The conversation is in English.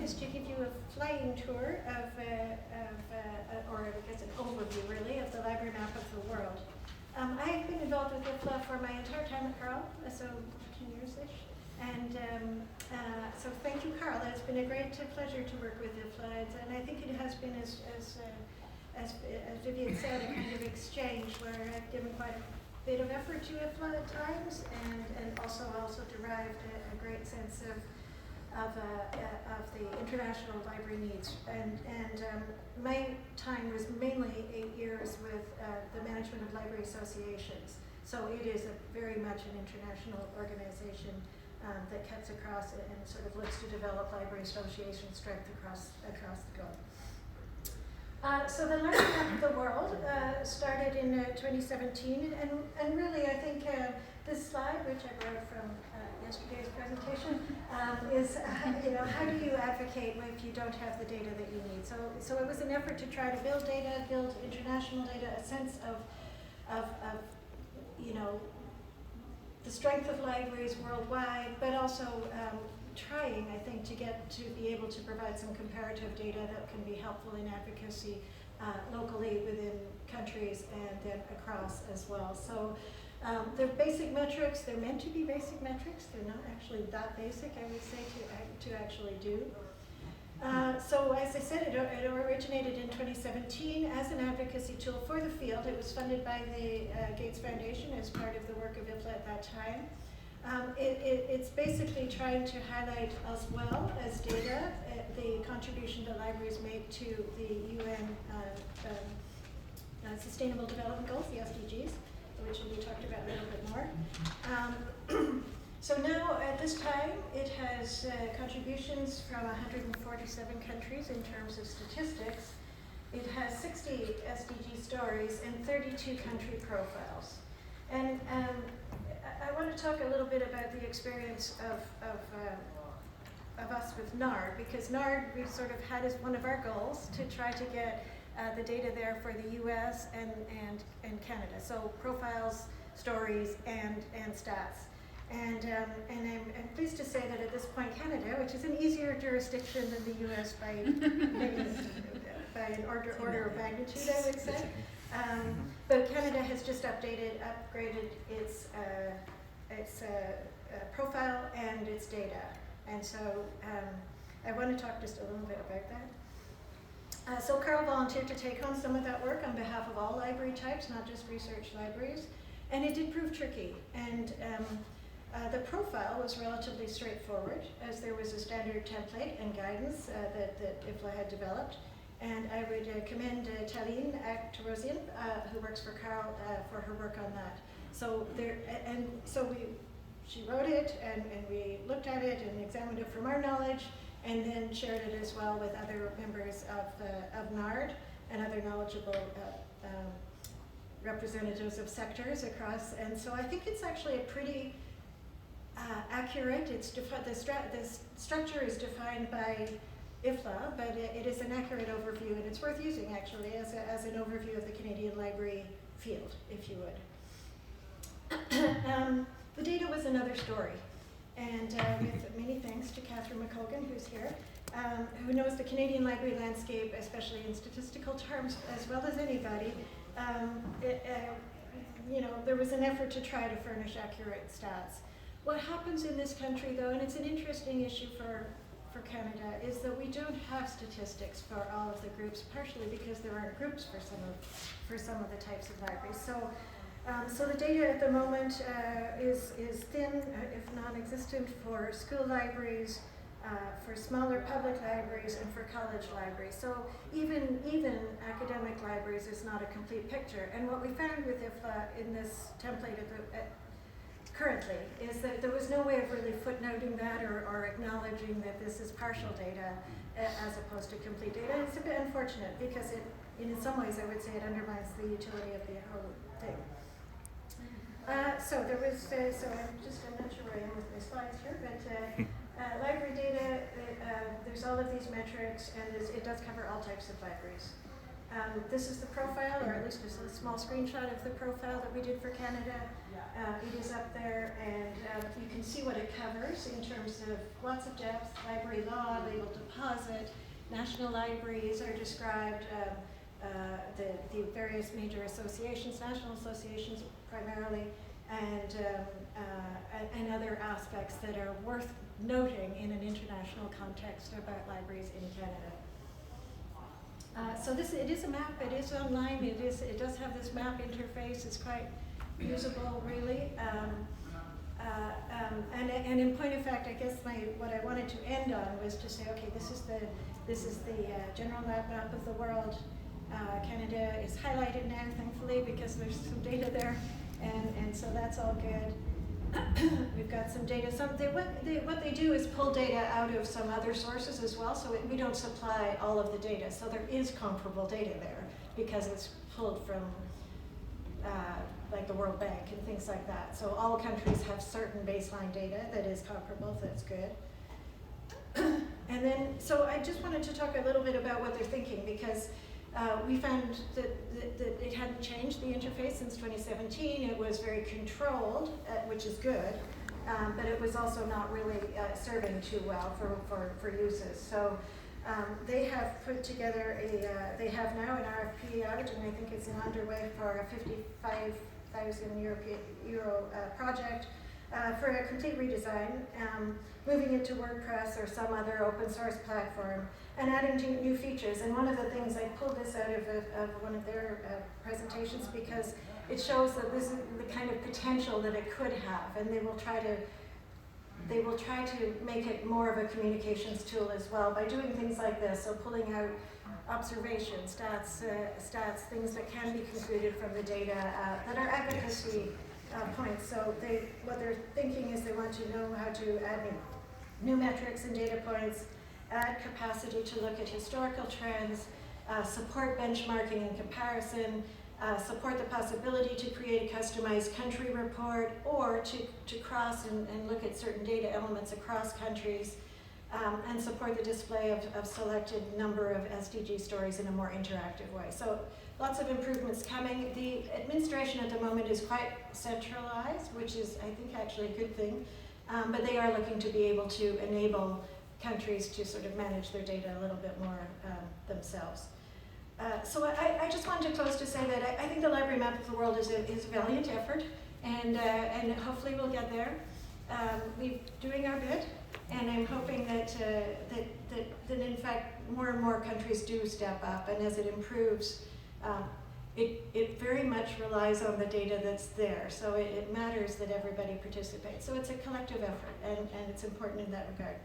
is to give you a flying tour of or I guess an overview really, of the library map of the world. I've been involved with IFLA for my entire time at Carl, so 10 years-ish. And so thank you, Carl. It's been a great pleasure to work with IFLA, and I think it has been, as Vivian said, a kind of exchange where I've given quite a bit of effort to IFLA at times, and also derived a great sense of the international library needs. And my time was mainly 8 years with the management of library associations. So it is very much an international organization that cuts across it and sort of looks to develop library association strength across the globe. So the Library Map of the World started in 2017, and really I think this slide, which I borrowed from yesterday's presentation, is how do you advocate if you don't have the data that you need? So it was an effort to try to build data, build international data, a sense of the strength of libraries worldwide, but also trying, I think, to get to be able to provide some comparative data that can be helpful in advocacy locally within countries and then across as well. So they're basic metrics. They're meant to be basic metrics. They're not actually that basic, I would say, to actually do. So as I said, it originated in 2017 as an advocacy tool for the field. It was funded by the Gates Foundation as part of the work of IFLA at that time. It's basically trying to highlight as well as data the contribution that libraries make to the UN Sustainable Development Goals, the SDGs, which will be talked about a little bit more. So now, at this time, it has contributions from 147 countries in terms of statistics. It has 60 SDG stories and 32 country profiles. And I want to talk a little bit about the experience of us with NARD, because NARD we sort of had as one of our goals to try to get the data there for the US and Canada. So profiles, stories, and stats. And I'm pleased to say that at this point Canada, which is an easier jurisdiction than the US by an order of magnitude, I would say. But Canada has just upgraded its profile and its data. And so I want to talk just a little bit about that. So Carl volunteered to take on some of that work on behalf of all library types, not just research libraries. And it did prove tricky. And the profile was relatively straightforward, as there was a standard template and guidance that IFLA had developed. And I would commend Taline Aktarosian, who works for Carl, for her work on that. So she wrote it, and we looked at it and examined it from our knowledge, and then shared it as well with other members of NARD and other knowledgeable representatives of sectors across. And so I think it's actually a pretty accurate. It's the structure is defined by IFLA, but it is an accurate overview, and it's worth using actually as an overview of the Canadian library field, if you would. The data was another story, and with many thanks to Catherine McColgan, who's here, who knows the Canadian library landscape, especially in statistical terms, as well as anybody. There was an effort to try to furnish accurate stats. What happens in this country, though, and it's an interesting issue for Canada, is that we don't have statistics for all of the groups, partially because there aren't groups for some of the types of libraries. So the data at the moment is thin, if non-existent, for school libraries, for smaller public libraries, and for college libraries. So even academic libraries is not a complete picture. And what we found with IFLA in this template currently is that there was no way of really footnoting that or acknowledging that this is partial data as opposed to complete data. And it's a bit unfortunate because in some ways I would say it undermines the utility of the whole thing. So I'm not sure where I am with my slides here, but library data, there's all of these metrics, and it does cover all types of libraries. This is the profile, or at least it's a small screenshot of the profile that we did for Canada. It is up there, and you can see what it covers in terms of lots of depth. Library law, label deposit, national libraries are described, the various major associations, national associations primarily, and other aspects that are worth noting in an international context about libraries in Canada. So it is a map, it is online, it does have this map interface, it's quite usable really. And in point of fact, I guess what I wanted to end on was to say, okay, this is the general map of the world. Canada is highlighted now, thankfully, because there's some data there, and so that's all good. We've got some data. What they do is pull data out of some other sources as well, so we don't supply all of the data. So there is comparable data there because it's pulled from like the World Bank and things like that. So all countries have certain baseline data that is comparable, so that's good. And then, so I just wanted to talk a little bit about what they're thinking, because we found that it hadn't changed, the interface, since 2017. It was very controlled, which is good, but it was also not really serving too well for uses. So they have put together they have now an RFP out, and I think it's underway for a 55,000 euro project for a complete redesign, moving it to WordPress or some other open source platform, and adding new features. And one of the things, I pulled this out of one of their presentations because it shows that this is the kind of potential that it could have, and they will try to make it more of a communications tool as well by doing things like this. So pulling out observations, stats, things that can be concluded from the data that are advocacy points. So what they're thinking is they want to know how to add new metrics and data points, add capacity to look at historical trends, support benchmarking and comparison, support the possibility to create a customized country report, or to cross and look at certain data elements across countries, and support the display of selected number of SDG stories in a more interactive way. So lots of improvements coming. The administration at the moment is quite centralized, which is, I think, actually a good thing, but they are looking to be able to enable countries to sort of manage their data a little bit more themselves. So I just wanted to close to say that I think the Library Map of the World is a valiant effort, and hopefully we'll get there. We're doing our bit, and I'm hoping that in fact more and more countries do step up, and as it improves, it very much relies on the data that's there. So it matters that everybody participates. So it's a collective effort, and it's important in that regard.